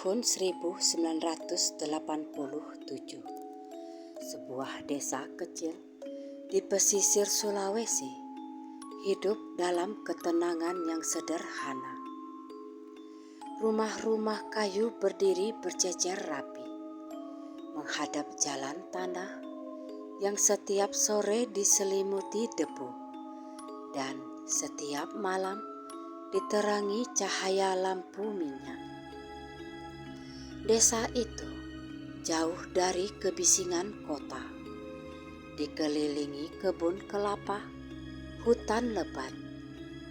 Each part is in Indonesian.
Tahun 1987, sebuah desa kecil di pesisir Sulawesi hidup dalam ketenangan yang sederhana. Rumah-rumah kayu berdiri berjejer rapi, menghadap jalan tanah yang setiap sore diselimuti debu dan setiap malam diterangi cahaya lampu minyak. Desa itu jauh dari kebisingan kota, dikelilingi kebun kelapa, hutan lebat,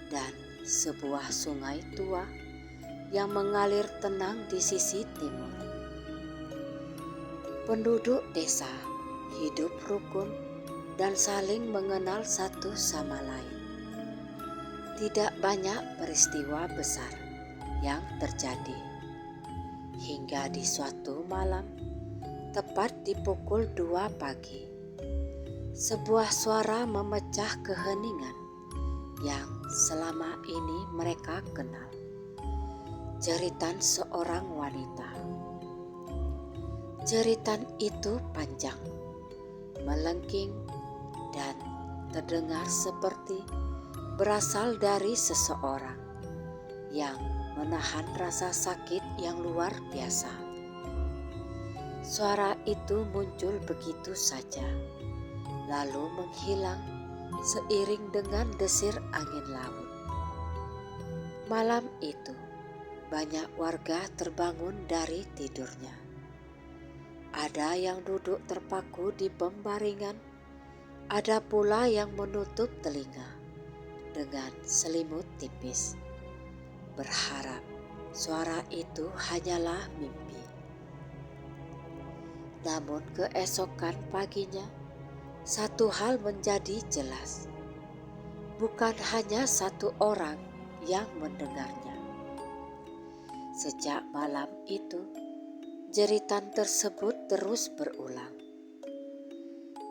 dan sebuah sungai tua yang mengalir tenang di sisi timur. Penduduk desa hidup rukun dan saling mengenal satu sama lain. Tidak banyak peristiwa besar yang terjadi. Hingga di suatu malam, tepat di pukul 2 pagi, sebuah suara memecah keheningan yang selama ini mereka kenal. Jeritan seorang wanita. Jeritan itu panjang, melengking, dan terdengar seperti berasal dari seseorang yang menahan rasa sakit yang luar biasa. Suara itu muncul begitu saja, lalu menghilang seiring dengan desir angin laut. Malam itu, banyak warga terbangun dari tidurnya. Ada yang duduk terpaku di pembaringan, ada pula yang menutup telinga dengan selimut tipis, berharap suara itu hanyalah mimpi. Namun keesokan paginya, satu hal menjadi jelas. Bukan hanya satu orang yang mendengarnya. Sejak malam itu, jeritan tersebut terus berulang.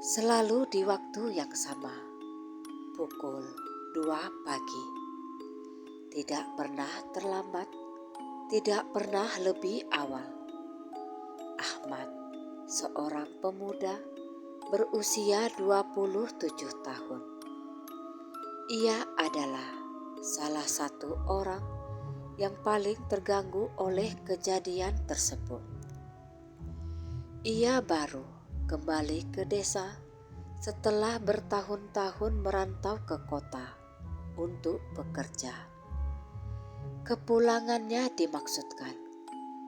Selalu di waktu yang sama, pukul 2 pagi. Tidak pernah terlambat, tidak pernah lebih awal. Ahmad, seorang pemuda berusia 27 tahun. Ia adalah salah satu orang yang paling terganggu oleh kejadian tersebut. Ia baru kembali ke desa setelah bertahun-tahun merantau ke kota untuk bekerja. Kepulangannya dimaksudkan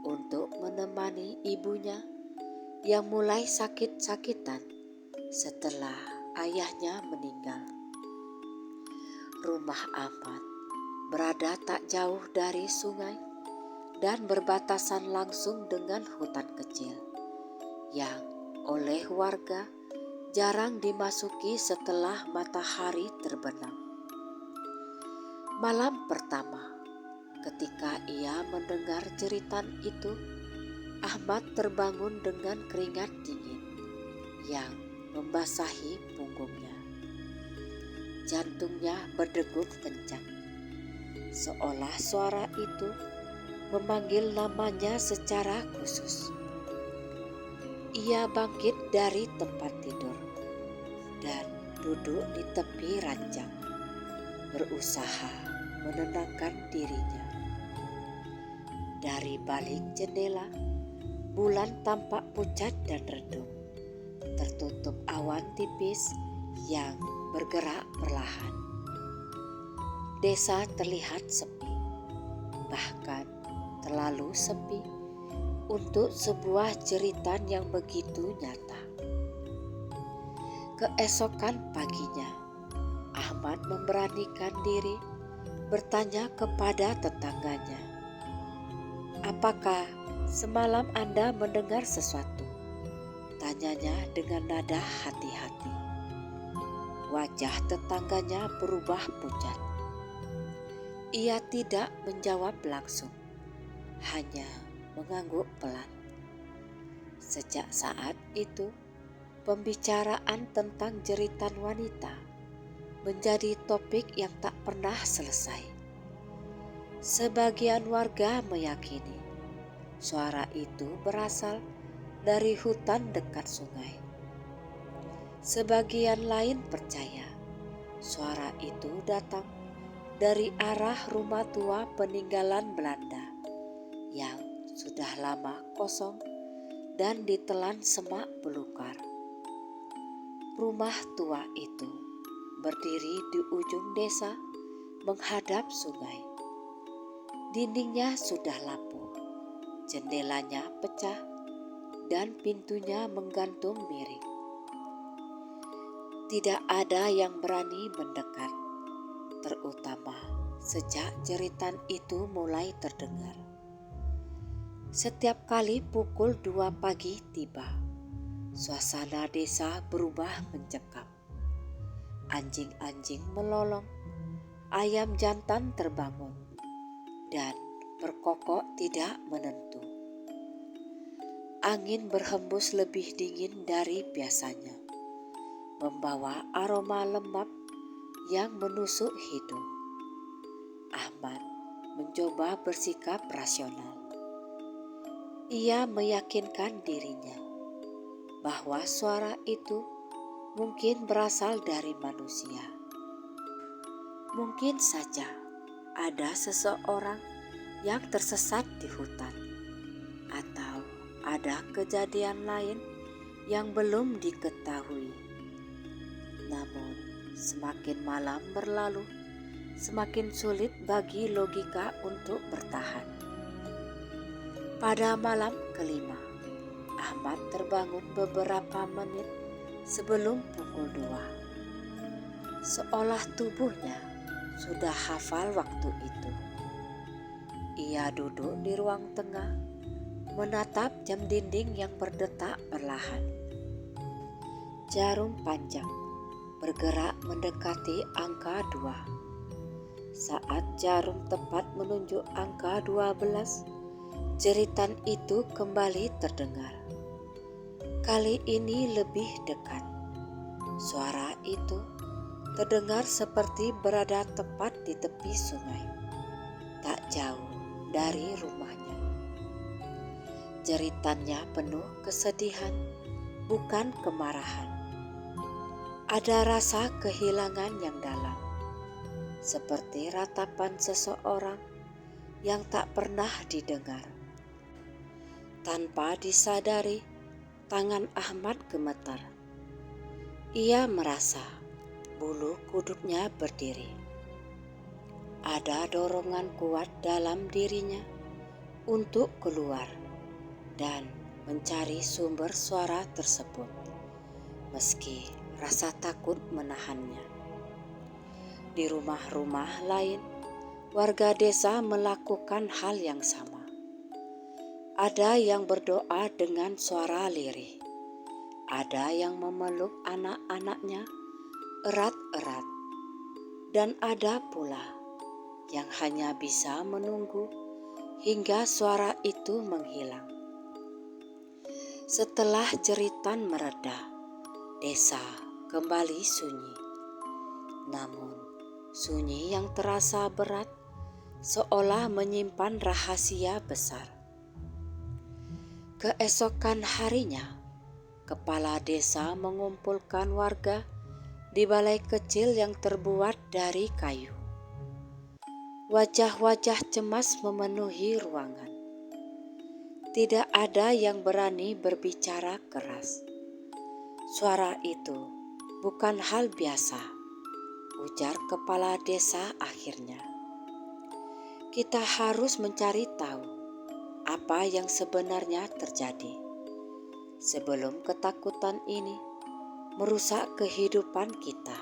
untuk menemani ibunya yang mulai sakit-sakitan setelah ayahnya meninggal. Rumah Ahmad berada tak jauh dari sungai dan berbatasan langsung dengan hutan kecil yang oleh warga jarang dimasuki setelah matahari terbenam. Malam pertama, ketika ia mendengar jeritan itu, Ahmad terbangun dengan keringat dingin yang membasahi punggungnya. Jantungnya berdegup kencang, seolah suara itu memanggil namanya secara khusus. Ia bangkit dari tempat tidur dan duduk di tepi ranjang, berusaha menenangkan dirinya. Dari balik jendela, bulan tampak pucat dan redup, tertutup awan tipis yang bergerak perlahan. Desa terlihat sepi, bahkan terlalu sepi untuk sebuah jeritan yang begitu nyata. Keesokan paginya, Ahmad memberanikan diri bertanya kepada tetangganya, "Apakah semalam Anda mendengar sesuatu?" Tanyanya dengan nada hati-hati. Wajah tetangganya berubah pucat. Ia tidak menjawab langsung, hanya mengangguk pelan. Sejak saat itu, pembicaraan tentang jeritan wanita menjadi topik yang tak pernah selesai. Sebagian warga meyakini suara itu berasal dari hutan dekat sungai. Sebagian lain percaya suara itu datang dari arah rumah tua peninggalan Belanda yang sudah lama kosong dan ditelan semak belukar. Rumah tua itu berdiri di ujung desa menghadap sungai. Dindingnya sudah lapuk, jendelanya pecah, dan pintunya menggantung miring. Tidak ada yang berani mendekat, terutama sejak jeritan itu mulai terdengar. Setiap kali pukul 2 pagi tiba, suasana desa berubah mencekam. Anjing-anjing melolong, ayam jantan terbangun, dan berkokok tidak menentu. Angin berhembus lebih dingin dari biasanya, membawa aroma lembab yang menusuk hidung. Ahmad mencoba bersikap rasional. Ia meyakinkan dirinya bahwa suara itu mungkin berasal dari manusia. Mungkin saja ada seseorang yang tersesat di hutan, atau ada kejadian lain yang belum diketahui. Namun, semakin malam berlalu, semakin sulit bagi logika untuk bertahan. Pada malam kelima, Ahmad terbangun beberapa menit sebelum pukul 2. Seolah tubuhnya sudah hafal waktu itu. Ia duduk di ruang tengah, menatap jam dinding yang berdetak perlahan. Jarum panjang bergerak mendekati angka 2. Saat jarum tepat menunjuk angka 12, jeritan itu kembali terdengar. Kali ini lebih dekat. Suara itu terdengar seperti berada tepat di tepi sungai, tak jauh dari rumahnya. Jeritannya penuh kesedihan, bukan kemarahan. Ada rasa kehilangan yang dalam, seperti ratapan seseorang yang tak pernah didengar. Tanpa disadari, tangan Ahmad gemetar. Ia merasa bulu kuduknya berdiri. Ada dorongan kuat dalam dirinya untuk keluar dan mencari sumber suara tersebut, meski rasa takut menahannya. Di rumah-rumah lain, warga desa melakukan hal yang sama. Ada yang berdoa dengan suara lirih. Ada yang memeluk anak-anaknya erat-erat. Dan ada pula yang hanya bisa menunggu hingga suara itu menghilang. Setelah jeritan mereda, desa kembali sunyi. Namun, sunyi yang terasa berat seolah menyimpan rahasia besar. Keesokan harinya, kepala desa mengumpulkan warga di balai kecil yang terbuat dari kayu. Wajah-wajah cemas memenuhi ruangan. Tidak ada yang berani berbicara keras. Suara itu bukan hal biasa, ujar kepala desa akhirnya. Kita harus mencari tahu apa yang sebenarnya terjadi sebelum ketakutan ini merusak kehidupan kita.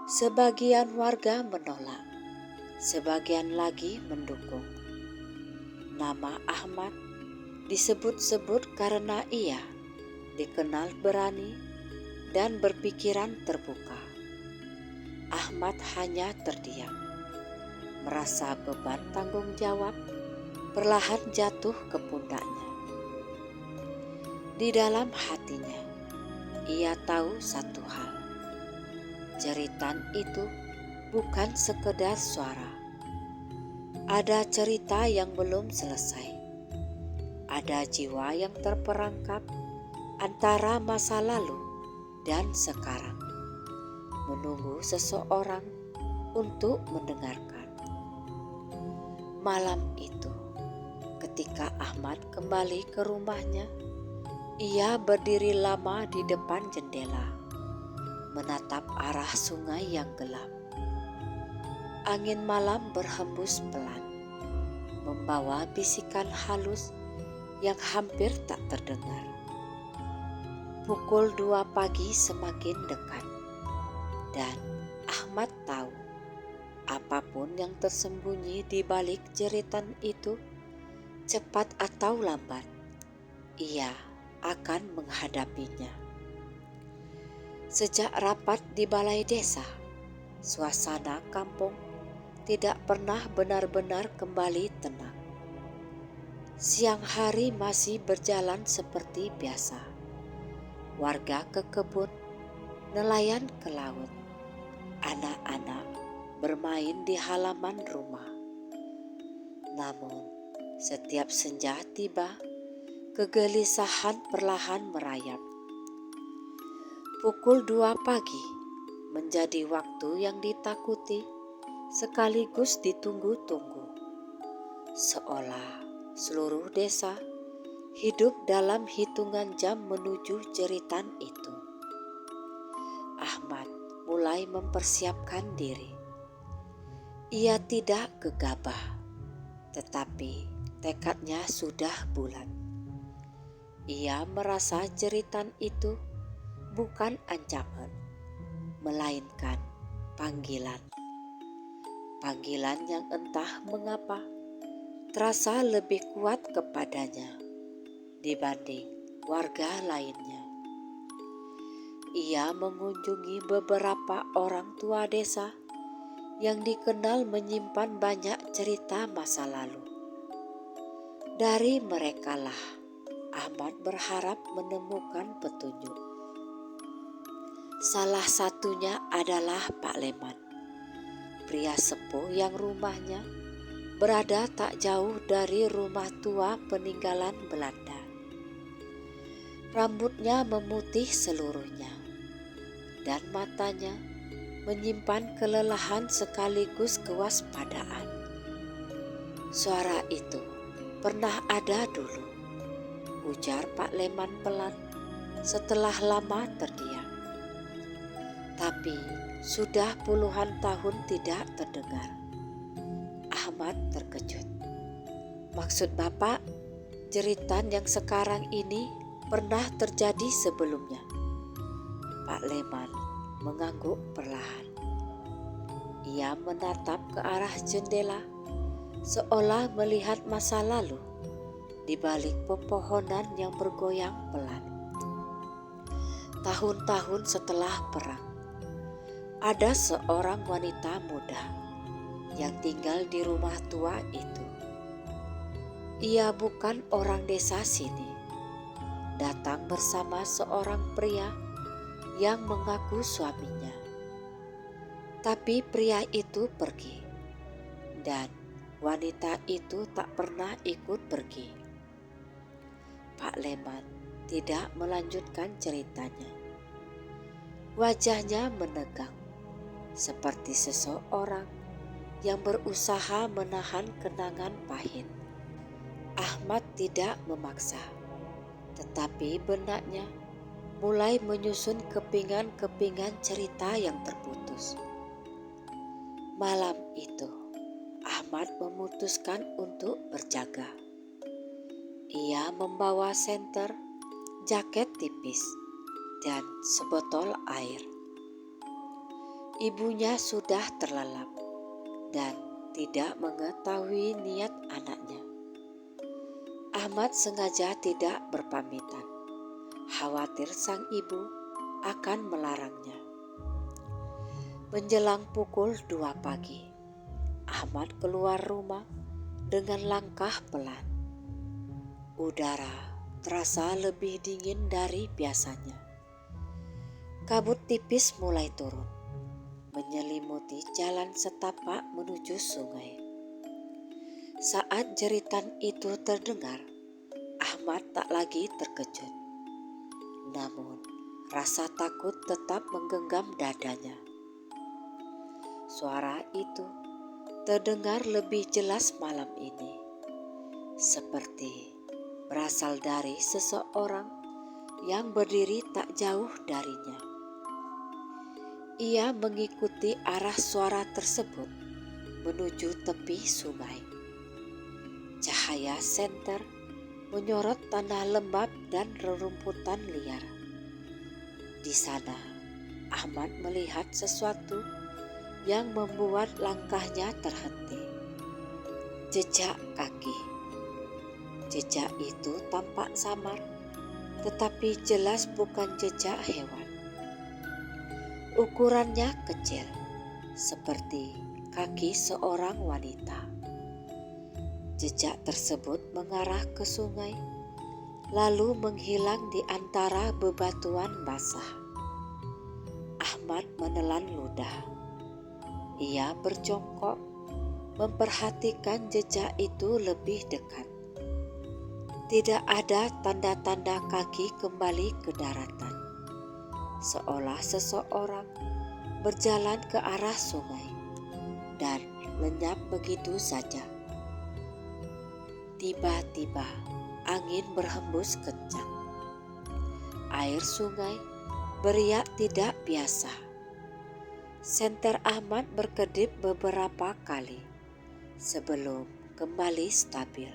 Sebagian warga menolak, sebagian lagi mendukung. Nama Ahmad disebut-sebut karena ia dikenal berani dan berpikiran terbuka. Ahmad hanya terdiam, merasa beban tanggung jawab perlahan jatuh ke pundaknya. Di dalam hatinya, ia tahu satu hal. Jeritan itu bukan sekedar suara. Ada cerita yang belum selesai, ada jiwa yang terperangkap antara masa lalu dan sekarang, menunggu seseorang untuk mendengarkan. Malam itu, ketika Ahmad kembali ke rumahnya, ia berdiri lama di depan jendela, menatap arah sungai yang gelap. Angin malam berhembus pelan, membawa bisikan halus yang hampir tak terdengar. Pukul 2 pagi semakin dekat, dan Ahmad tahu apapun yang tersembunyi di balik jeritan itu, cepat atau lambat, ia akan menghadapinya. Sejak rapat di balai desa, suasana kampung tidak pernah benar-benar kembali tenang. Siang hari masih berjalan seperti biasa. Warga ke kebun, nelayan ke laut, anak-anak bermain di halaman rumah. Namun, setiap senja tiba, kegelisahan perlahan merayap. Pukul 2 pagi menjadi waktu yang ditakuti sekaligus ditunggu-tunggu. Seolah seluruh desa hidup dalam hitungan jam menuju jeritan itu. Ahmad mulai mempersiapkan diri. Ia tidak gegabah, tetapi tekadnya sudah bulat. Ia merasa jeritan itu bukan ancaman, melainkan panggilan. Panggilan yang entah mengapa terasa lebih kuat kepadanya dibanding warga lainnya. Ia mengunjungi beberapa orang tua desa yang dikenal menyimpan banyak cerita masa lalu. Dari merekalah Ahmad berharap menemukan petunjuk. Salah satunya adalah Pak Leman, pria sepuh yang rumahnya berada tak jauh dari rumah tua peninggalan Belanda. Rambutnya memutih seluruhnya, dan matanya menyimpan kelelahan sekaligus kewaspadaan. Suara itu pernah ada dulu, ujar Pak Leman pelan setelah lama terdiam. Tapi sudah puluhan tahun tidak terdengar. Ahmad terkejut. Maksud Bapak, jeritan yang sekarang ini pernah terjadi sebelumnya? Pak Leman mengangguk perlahan. Ia menatap ke arah jendela, seolah melihat masa lalu di balik pepohonan yang bergoyang pelan. Tahun-tahun setelah perang, ada seorang wanita muda yang tinggal di rumah tua itu. Ia bukan orang desa sini, datang bersama seorang pria yang mengaku suaminya. Tapi pria itu pergi, dan wanita itu tak pernah ikut pergi. Pak Leman tidak melanjutkan ceritanya. Wajahnya menegang, seperti seseorang yang berusaha menahan kenangan pahit. Ahmad tidak memaksa, tetapi benaknya mulai menyusun kepingan-kepingan cerita yang terputus. Malam itu, Ahmad memutuskan untuk berjaga. Ia membawa senter, jaket tipis, dan sebotol air. Ibunya sudah terlelap dan tidak mengetahui niat anaknya. Ahmad sengaja tidak berpamitan, khawatir sang ibu akan melarangnya. Menjelang pukul 2 pagi, Ahmad keluar rumah dengan langkah pelan. Udara terasa lebih dingin dari biasanya. Kabut tipis mulai turun, menyelimuti jalan setapak menuju sungai. Saat jeritan itu terdengar, Ahmad tak lagi terkejut. Namun, rasa takut tetap menggenggam dadanya. Suara itu terdengar lebih jelas malam ini, seperti berasal dari seseorang yang berdiri tak jauh darinya. Ia mengikuti arah suara tersebut menuju tepi sungai. Cahaya senter menyorot tanah lembab dan rerumputan liar. Di sana, Ahmad melihat sesuatu yang membuat langkahnya terhenti. Jejak kaki. Jejak itu tampak samar, tetapi jelas bukan jejak hewan. Ukurannya kecil, seperti kaki seorang wanita. Jejak tersebut mengarah ke sungai, lalu menghilang di antara bebatuan basah. Ahmad menelan ludah. Ia berjongkok, memperhatikan jejak itu lebih dekat. Tidak ada tanda-tanda kaki kembali ke daratan, seolah seseorang berjalan ke arah sungai dan lenyap begitu saja. Tiba-tiba angin berhembus kencang. Air sungai beriak tidak biasa. Senter Ahmad berkedip beberapa kali sebelum kembali stabil.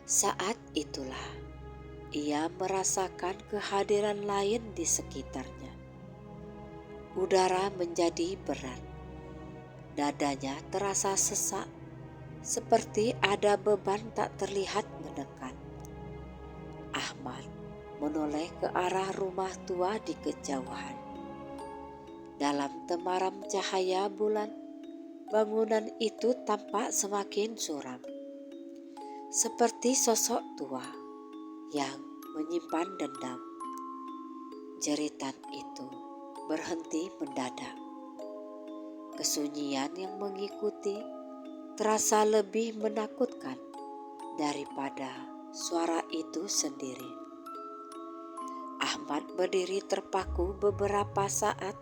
Saat itulah ia merasakan kehadiran lain di sekitarnya. Udara menjadi berat. Dadanya terasa sesak, seperti ada beban tak terlihat menekan. Ahmad menoleh ke arah rumah tua di kejauhan. Dalam temaram cahaya bulan, bangunan itu tampak semakin suram, seperti sosok tua yang menyimpan dendam. Jeritan itu berhenti mendadak. Kesunyian yang mengikuti terasa lebih menakutkan daripada suara itu sendiri. Ahmad berdiri terpaku beberapa saat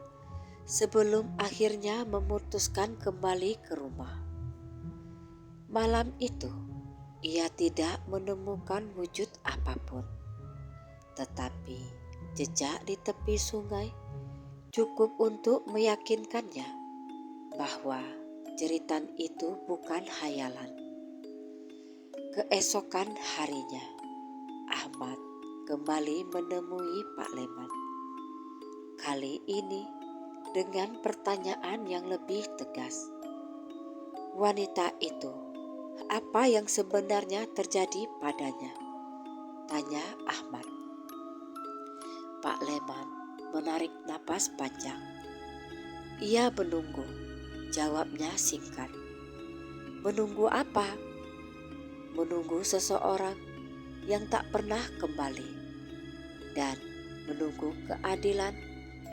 sebelum akhirnya memutuskan kembali ke rumah. Malam itu, ia tidak menemukan wujud apapun, tetapi jejak di tepi sungai cukup untuk meyakinkannya bahwa jeritan itu bukan khayalan. Keesokan harinya, Ahmad kembali menemui Pak Leman. Kali ini dengan pertanyaan yang lebih tegas. Wanita itu, apa yang sebenarnya terjadi padanya? Tanya Ahmad. Pak Leman menarik napas panjang. Ia menunggu. Jawabnya singkat. Menunggu apa? Menunggu seseorang yang tak pernah kembali dan menunggu keadilan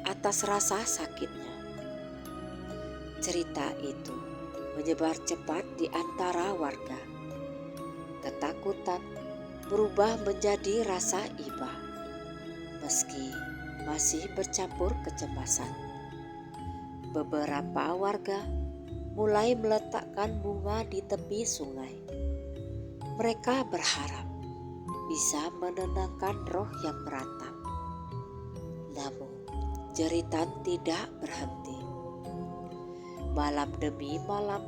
atas rasa sakitnya. Cerita itu menyebar cepat di antara warga. Ketakutan berubah menjadi rasa iba, meski masih bercampur kecemasan. Beberapa warga mulai meletakkan bunga di tepi sungai. Mereka berharap bisa menenangkan roh yang meratap. Namun, jeritan tidak berhenti. Malam demi malam,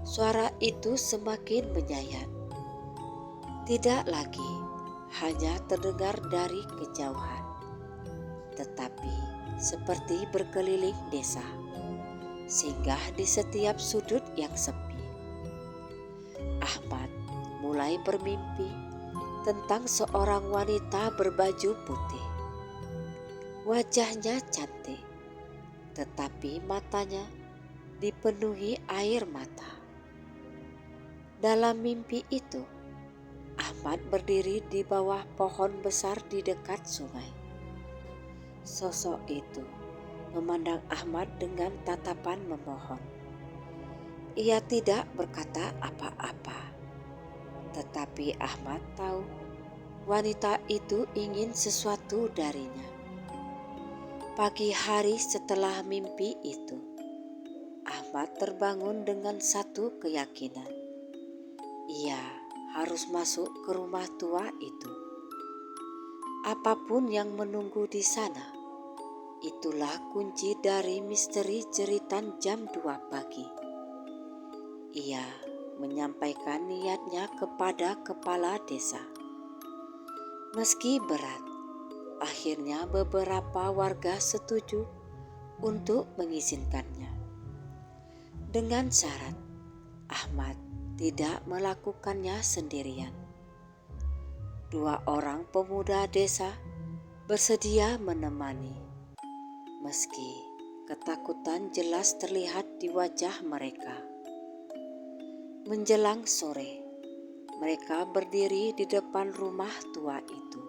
suara itu semakin menyayat. Tidak lagi hanya terdengar dari kejauhan, tetapi seperti berkeliling desa, singgah di setiap sudut yang sepi. Ahmad mulai bermimpi tentang seorang wanita berbaju putih. Wajahnya cantik, tetapi matanya dipenuhi air mata. Dalam mimpi itu, Ahmad berdiri di bawah pohon besar di dekat sungai. Sosok itu memandang Ahmad dengan tatapan memohon. Ia tidak berkata apa-apa, Tetapi Ahmad tahu wanita itu ingin sesuatu darinya. Pagi hari setelah mimpi itu, Ahmad terbangun dengan satu keyakinan. Ia harus masuk ke rumah tua itu. Apapun yang menunggu di sana, itulah kunci dari misteri jeritan jam 2 pagi. Ia menyampaikan niatnya kepada kepala desa. Meski berat, akhirnya beberapa warga setuju untuk mengizinkannya. Dengan syarat, Ahmad tidak melakukannya sendirian. 2 orang pemuda desa bersedia menemani, meski ketakutan jelas terlihat di wajah mereka. Menjelang sore, mereka berdiri di depan rumah tua itu.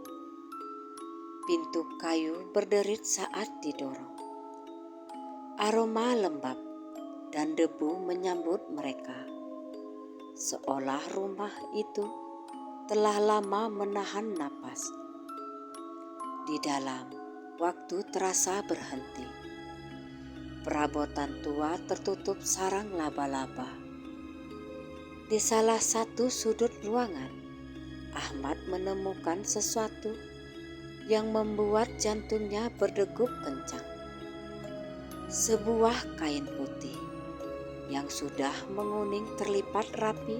Pintu kayu berderit saat didorong. Aroma lembab dan debu menyambut mereka, seolah rumah itu telah lama menahan napas. Di dalam, waktu terasa berhenti. Perabotan tua tertutup sarang laba-laba. Di salah satu sudut ruangan, Ahmad menemukan sesuatu yang membuat jantungnya berdegup kencang. Sebuah kain putih yang sudah menguning terlipat rapi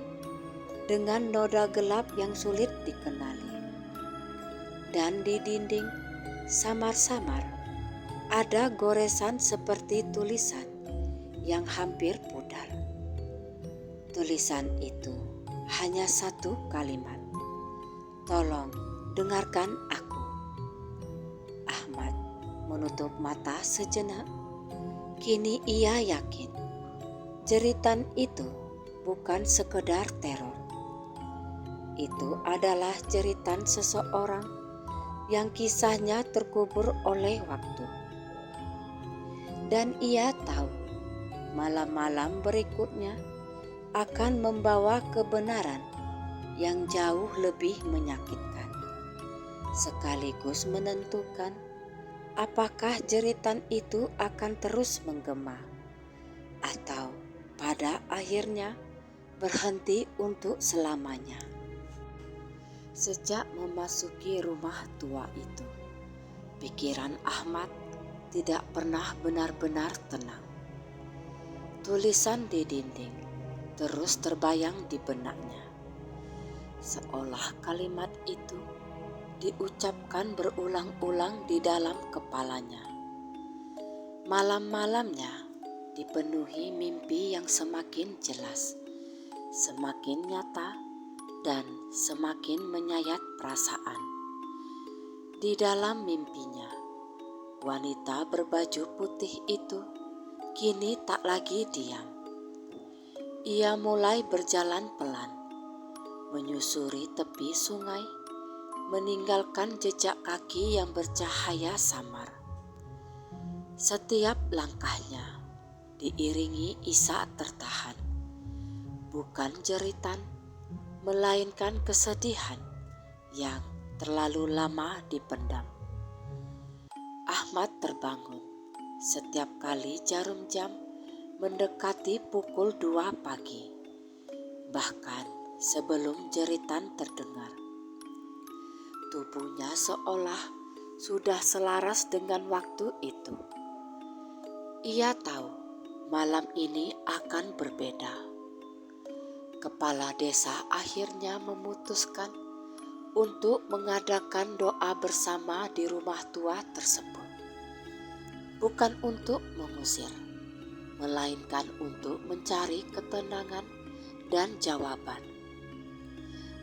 dengan noda gelap yang sulit dikenali. Dan di dinding samar-samar ada goresan seperti tulisan yang hampir pudar. Tulisan itu hanya satu kalimat, "Tolong dengarkan aku." Ahmad menutup mata sejenak. Kini ia yakin jeritan itu bukan sekedar teror. Itu adalah jeritan seseorang yang kisahnya terkubur oleh waktu. Dan ia tahu malam-malam berikutnya akan membawa kebenaran yang jauh lebih menyakitkan, sekaligus menentukan apakah jeritan itu akan terus menggema atau pada akhirnya berhenti untuk selamanya. Sejak memasuki rumah tua itu, pikiran Ahmad tidak pernah benar-benar tenang. Tulisan di dinding terus terbayang di benaknya, seolah kalimat itu diucapkan berulang-ulang di dalam kepalanya. Malam-malamnya dipenuhi mimpi yang semakin jelas, semakin nyata, dan semakin menyayat perasaan. Di dalam mimpinya, wanita berbaju putih itu kini tak lagi diam. Ia mulai berjalan pelan, menyusuri tepi sungai, meninggalkan jejak kaki yang bercahaya samar. Setiap langkahnya diiringi isak tertahan, bukan jeritan, melainkan kesedihan yang terlalu lama dipendam. Ahmad terbangun setiap kali jarum jam mendekati pukul 2 pagi, bahkan sebelum jeritan terdengar. Tubuhnya seolah sudah selaras dengan waktu itu. Ia tahu malam ini akan berbeda. Kepala desa akhirnya memutuskan untuk mengadakan doa bersama di rumah tua tersebut. Bukan untuk mengusir, melainkan untuk mencari ketenangan dan jawaban.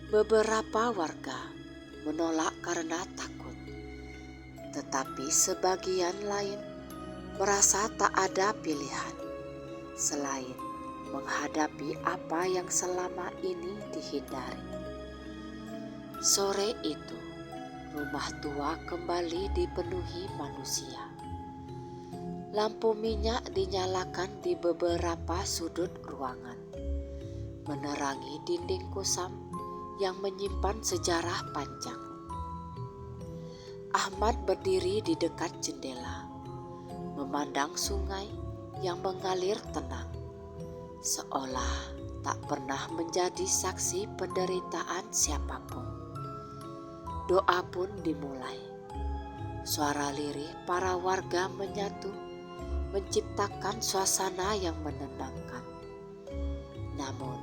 Beberapa warga menolak karena takut, tetapi sebagian lain merasa tak ada pilihan selain menghadapi apa yang selama ini dihindari. Sore itu, rumah tua kembali dipenuhi manusia. Lampu minyak dinyalakan di beberapa sudut ruangan, menerangi dinding kusam yang menyimpan sejarah panjang. Ahmad berdiri di dekat jendela, memandang sungai yang mengalir tenang, seolah tak pernah menjadi saksi penderitaan siapapun. Doa pun dimulai. Suara lirih para warga menyatu, menciptakan suasana yang menenangkan. Namun,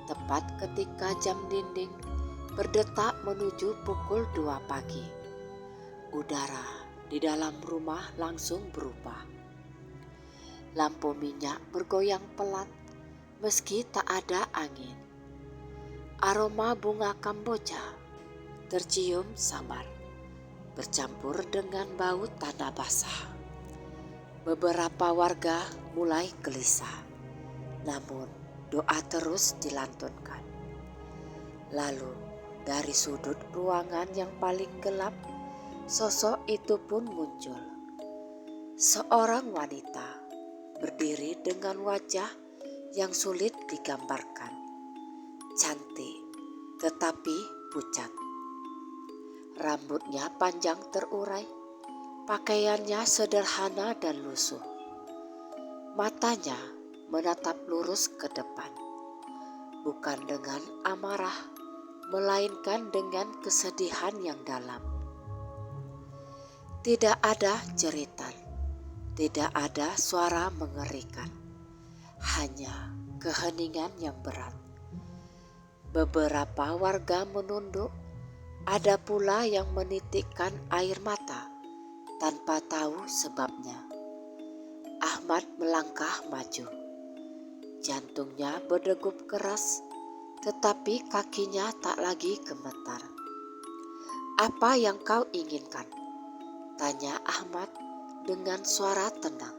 tepat ketika jam dinding berdetak menuju pukul 2 pagi, udara di dalam rumah langsung berubah. Lampu minyak bergoyang pelan meski tak ada angin. Aroma bunga kamboja tercium samar, bercampur dengan bau tanah basah. Beberapa warga mulai gelisah, namun doa terus dilantunkan. Lalu dari sudut ruangan yang paling gelap, sosok itu pun muncul. Seorang wanita berdiri dengan wajah yang sulit digambarkan. Cantik tetapi pucat. Rambutnya panjang terurai, pakaiannya sederhana dan lusuh. Matanya menatap lurus ke depan, bukan dengan amarah, melainkan dengan kesedihan yang dalam. Tidak ada jeritan, tidak ada suara mengerikan, hanya keheningan yang berat. Beberapa warga menunduk, ada pula yang menitikkan air mata tanpa tahu sebabnya. Ahmad melangkah maju. Jantungnya berdegup keras, tetapi kakinya tak lagi gemetar. "Apa yang kau inginkan?" tanya Ahmad dengan suara tenang,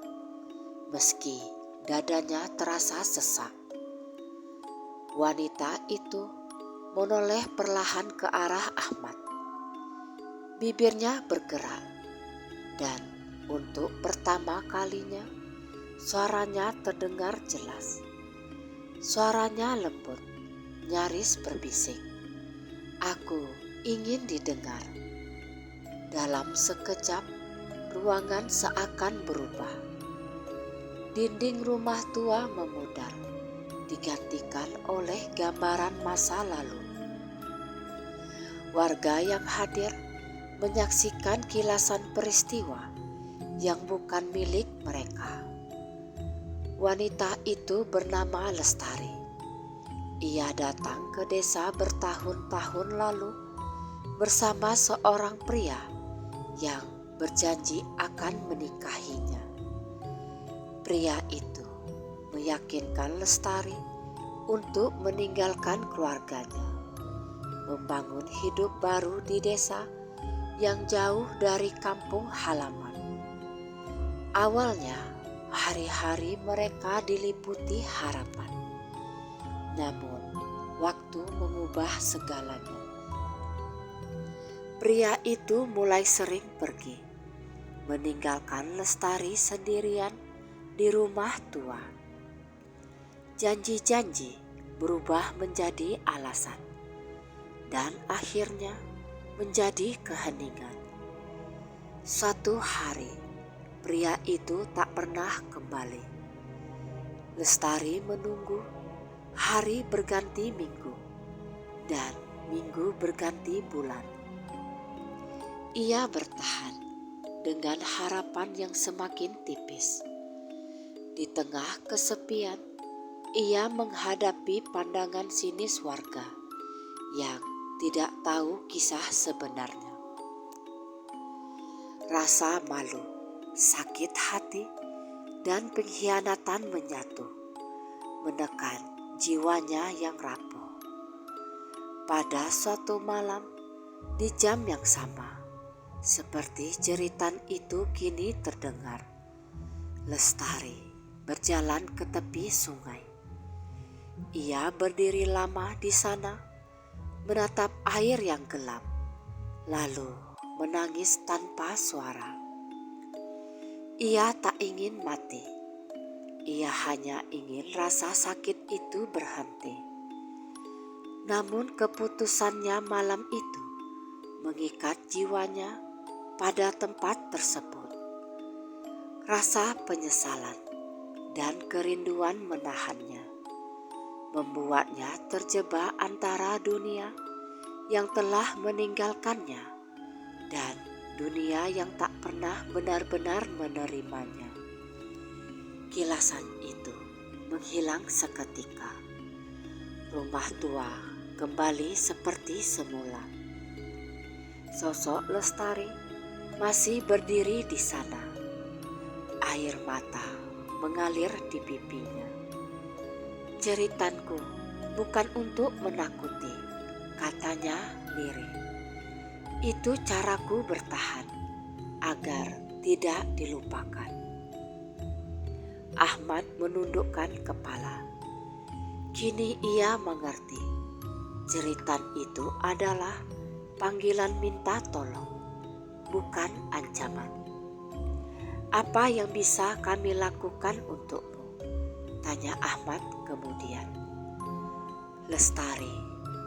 meski dadanya terasa sesak. Wanita itu menoleh perlahan ke arah Ahmad. Bibirnya bergerak, dan untuk pertama kalinya suaranya terdengar jelas. Suaranya lembut, nyaris berbisik. "Aku ingin didengar." Dalam sekejap, ruangan seakan berubah. Dinding rumah tua memudar, digantikan oleh gambaran masa lalu. Warga yang hadir menyaksikan kilasan peristiwa yang bukan milik mereka. Wanita itu bernama Lestari. Ia datang ke desa bertahun-tahun lalu bersama seorang pria yang berjanji akan menikahinya. Pria itu meyakinkan Lestari untuk meninggalkan keluarganya, membangun hidup baru di desa yang jauh dari kampung halaman. Awalnya, hari-hari mereka diliputi harapan. Namun, waktu mengubah segalanya. Pria itu mulai sering pergi, meninggalkan Lestari sendirian di rumah tua. Janji-janji berubah menjadi alasan, dan akhirnya menjadi keheningan. Suatu hari, pria itu tak pernah kembali. Lestari menunggu, hari berganti minggu, dan minggu berganti bulan. Ia bertahan dengan harapan yang semakin tipis. Di tengah kesepian, ia menghadapi pandangan sinis warga yang tidak tahu kisah sebenarnya. Rasa malu, sakit hati, dan pengkhianatan menyatu, menekan jiwanya yang rapuh. Pada suatu malam, di jam yang sama, seperti jeritan itu kini terdengar, Lestari berjalan ke tepi sungai. Ia berdiri lama di sana, menatap air yang gelap, lalu menangis tanpa suara. Ia tak ingin mati. Ia hanya ingin rasa sakit itu berhenti. Namun keputusannya malam itu mengikat jiwanya pada tempat tersebut. Rasa penyesalan dan kerinduan menahannya, membuatnya terjebak antara dunia yang telah meninggalkannya dan dunia yang tak pernah benar-benar menerimanya. Kilasan itu menghilang seketika. Rumah tua kembali seperti semula. Sosok Lestari masih berdiri di sana. Air mata mengalir di pipinya. "Jeritanku bukan untuk menakuti," katanya lirih. "Itu caraku bertahan agar tidak dilupakan." Ahmad menundukkan kepala. Kini ia mengerti. Jeritan itu adalah panggilan minta tolong, bukan ancaman. "Apa yang bisa kami lakukan untukmu?" tanya Ahmad kemudian. Lestari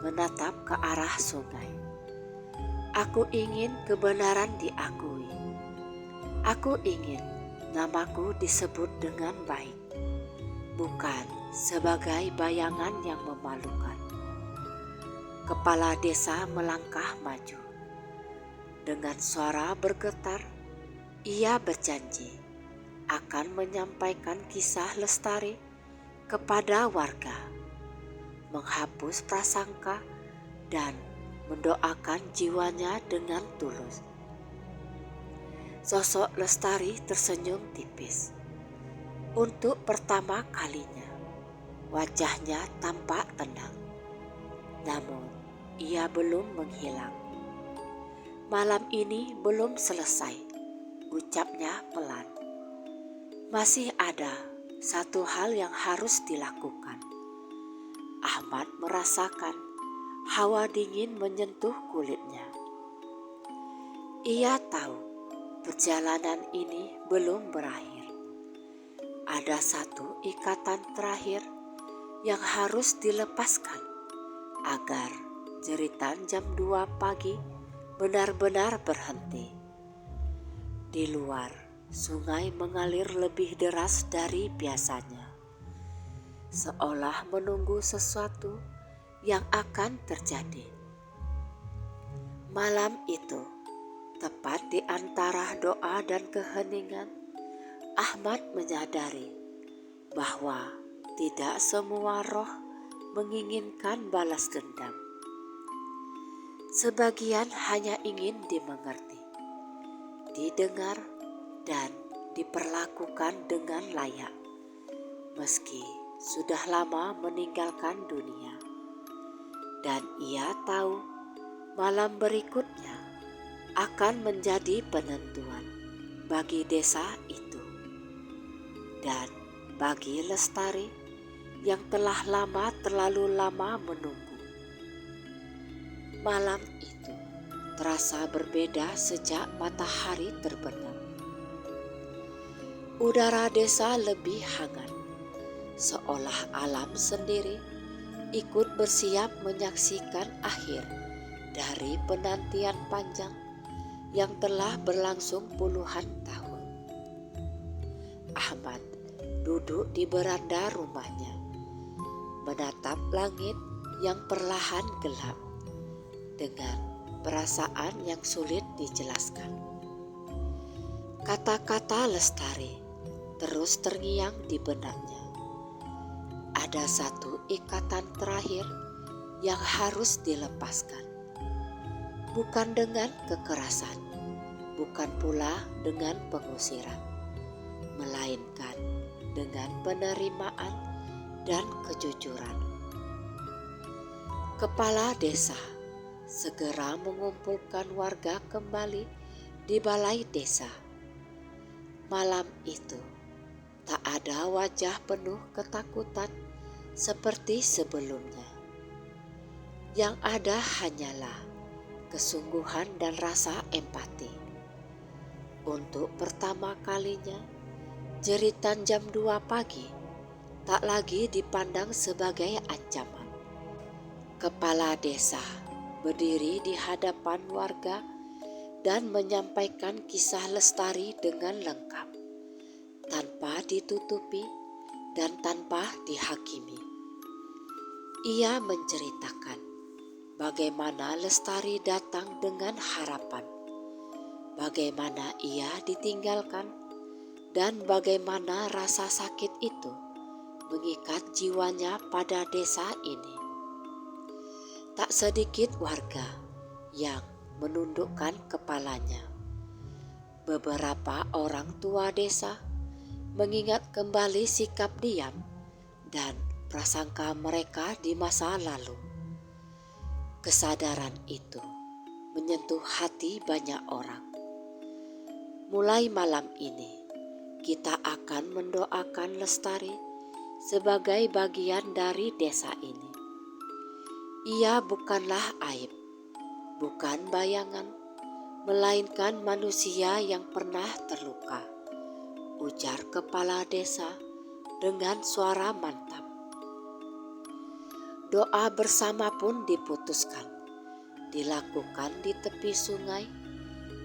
menatap ke arah sungai. "Aku ingin kebenaran diakui. Aku ingin namaku disebut dengan baik, bukan sebagai bayangan yang memalukan." Kepala desa melangkah maju. Dengan suara bergetar, ia berjanji akan menyampaikan kisah Lestari kepada warga, menghapus prasangka dan mendoakan jiwanya dengan tulus. Sosok Lestari tersenyum tipis. Untuk pertama kalinya, wajahnya tampak tenang. Namun, ia belum menghilang. "Malam ini belum selesai," ucapnya pelan. "Masih ada satu hal yang harus dilakukan." Ahmad merasakan hawa dingin menyentuh kulitnya. Ia tahu perjalanan ini belum berakhir. Ada satu ikatan terakhir yang harus dilepaskan agar jeritan jam 2 pagi benar-benar berhenti. Di luar, sungai mengalir lebih deras dari biasanya, seolah menunggu sesuatu yang akan terjadi. Malam itu, tepat di antara doa dan keheningan, Ahmad menyadari bahwa tidak semua roh menginginkan balas dendam. Sebagian hanya ingin dimengerti, didengar, dan diperlakukan dengan layak, meski sudah lama meninggalkan dunia. Dan ia tahu malam berikutnya akan menjadi penentuan bagi desa itu dan bagi Lestari yang telah terlalu lama menunggu. Malam itu terasa berbeda sejak matahari terbenam. Udara desa lebih hangat, seolah alam sendiri ikut bersiap menyaksikan akhir dari penantian panjang yang telah berlangsung puluhan tahun. Ahmad duduk di beranda rumahnya, menatap langit yang perlahan gelap dengan perasaan yang sulit dijelaskan. Kata-kata Lestari terus terngiang di benaknya. Ada satu ikatan terakhir yang harus dilepaskan. Bukan dengan kekerasan, bukan pula dengan pengusiran, melainkan dengan penerimaan dan kejujuran. Kepala desa segera mengumpulkan warga kembali di balai desa. Malam itu tak ada wajah penuh ketakutan seperti sebelumnya. Yang ada hanyalah kesungguhan dan rasa empati. Untuk pertama kalinya, jeritan jam 2 pagi tak lagi dipandang sebagai ancaman. Kepala desa berdiri di hadapan warga dan menyampaikan kisah Lestari dengan lengkap, tanpa ditutupi dan tanpa dihakimi. Ia menceritakan bagaimana Lestari datang dengan harapan, bagaimana ia ditinggalkan, dan bagaimana rasa sakit itu mengikat jiwanya pada desa ini. Tak sedikit warga yang menundukkan kepalanya. Beberapa orang tua desa mengingat kembali sikap diam dan prasangka mereka di masa lalu. Kesadaran itu menyentuh hati banyak orang. Mulai malam ini, kita akan mendoakan Lestari sebagai bagian dari desa ini. Ia bukanlah aib, bukan bayangan, melainkan manusia yang pernah terluka, ujar kepala desa dengan suara mantap. Doa bersama pun diputuskan, dilakukan di tepi sungai,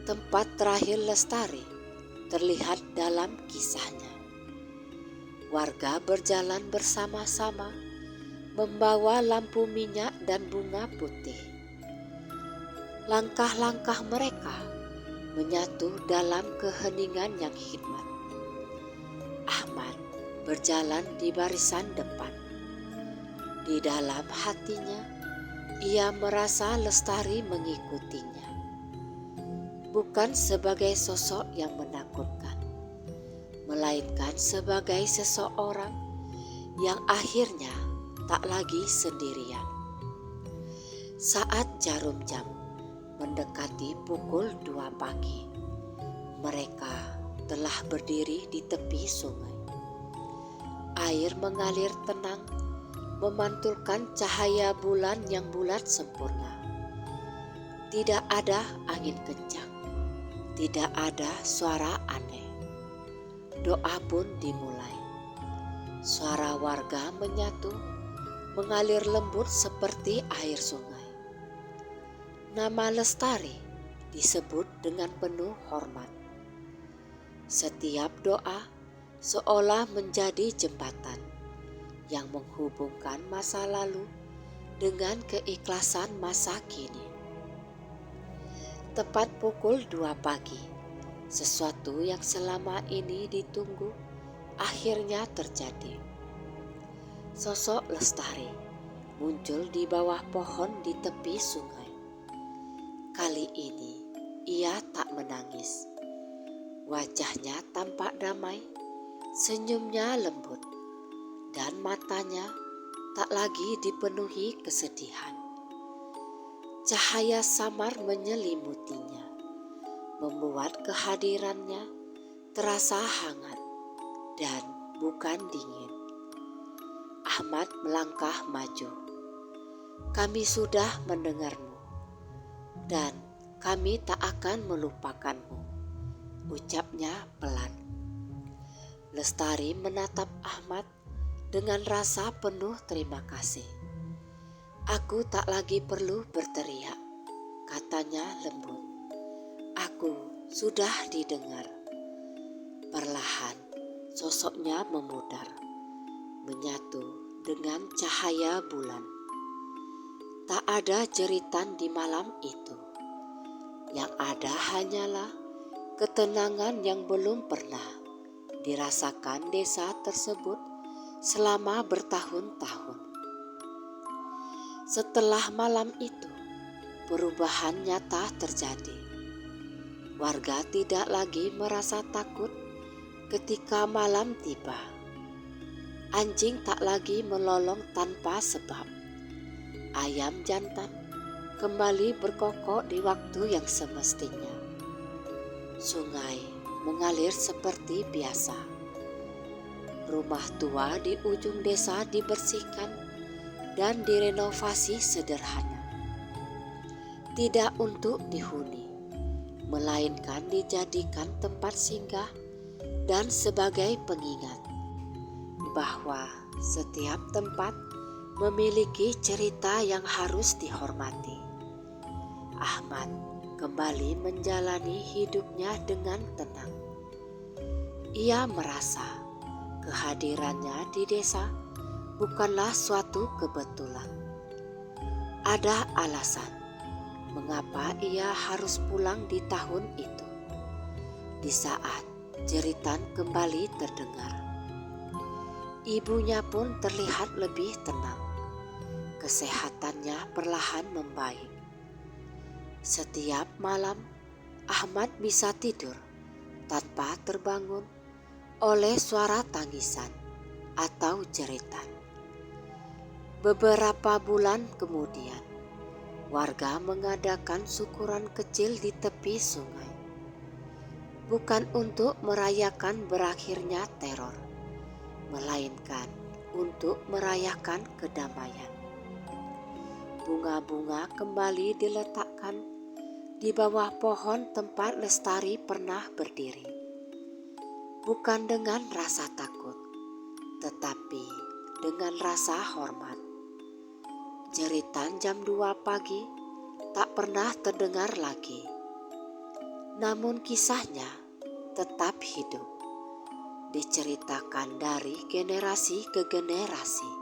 tempat terakhir Lestari terlihat dalam kisahnya. Warga berjalan bersama-sama, membawa lampu minyak dan bunga putih. Langkah-langkah mereka menyatu dalam keheningan yang hikmat. Ahmad berjalan di barisan depan. Di dalam hatinya, ia merasa Lestari mengikutinya. Bukan sebagai sosok yang menakutkan, melainkan sebagai seseorang yang akhirnya tak lagi sendirian. Saat jarum jam mendekati pukul 2 pagi, mereka telah berdiri di tepi sungai. Air mengalir tenang, memantulkan cahaya bulan yang bulat sempurna. Tidak ada angin kencang, tidak ada suara aneh. Doa pun dimulai. Suara warga menyatu, mengalir lembut seperti air sungai. Nama Lestari disebut dengan penuh hormat. Setiap doa seolah menjadi jembatan yang menghubungkan masa lalu dengan keikhlasan masa kini. Tepat pukul 2 pagi, sesuatu yang selama ini ditunggu akhirnya terjadi. Sosok Lestari muncul di bawah pohon di tepi sungai. Kali ini ia tak menangis. Wajahnya tampak damai, senyumnya lembut, dan matanya tak lagi dipenuhi kesedihan. Cahaya samar menyelimutinya, membuat kehadirannya terasa hangat dan bukan dingin. Ahmad melangkah maju. Kami sudah mendengarmu, dan kami tak akan melupakanmu, ucapnya pelan. Lestari menatap Ahmad dengan rasa penuh terima kasih. Aku tak lagi perlu berteriak, katanya lembut. Aku sudah didengar. Perlahan sosoknya memudar, menyatu dengan cahaya bulan. Tak ada jeritan di malam itu. Yang ada hanyalah ketenangan yang belum pernah dirasakan desa tersebut selama bertahun-tahun. Setelah malam itu, perubahan nyata terjadi. Warga tidak lagi merasa takut ketika malam tiba. Anjing tak lagi melolong tanpa sebab. Ayam jantan kembali berkokok di waktu yang semestinya. Sungai mengalir seperti biasa. Rumah tua di ujung desa dibersihkan dan direnovasi sederhana. Tidak untuk dihuni, melainkan dijadikan tempat singgah dan sebagai pengingat bahwa setiap tempat memiliki cerita yang harus dihormati. Ahmad kembali menjalani hidupnya dengan tenang. Ia merasa kehadirannya di desa bukanlah suatu kebetulan. Ada alasan mengapa ia harus pulang di tahun itu. Di saat jeritan kembali terdengar, ibunya pun terlihat lebih tenang. Kesehatannya perlahan membaik. Setiap malam, Ahmad bisa tidur tanpa terbangun oleh suara tangisan atau jeritan. Beberapa bulan kemudian, warga mengadakan syukuran kecil di tepi sungai. Bukan untuk merayakan berakhirnya teror, melainkan untuk merayakan kedamaian. Bunga-bunga kembali diletakkan di bawah pohon tempat Lestari pernah berdiri. Bukan dengan rasa takut, tetapi dengan rasa hormat. Jeritan jam 2 pagi tak pernah terdengar lagi. Namun kisahnya tetap hidup, diceritakan dari generasi ke generasi.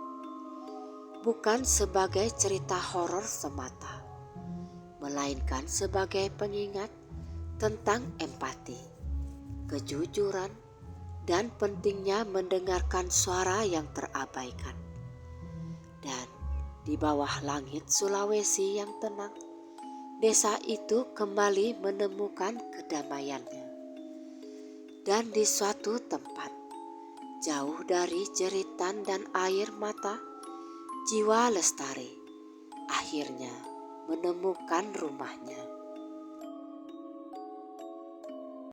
Bukan sebagai cerita horor semata, melainkan sebagai pengingat tentang empati, kejujuran, dan pentingnya mendengarkan suara yang terabaikan. Dan di bawah langit Sulawesi yang tenang, desa itu kembali menemukan kedamaiannya. Dan di suatu tempat, jauh dari jeritan dan air mata, jiwa Lestari akhirnya menemukan rumahnya.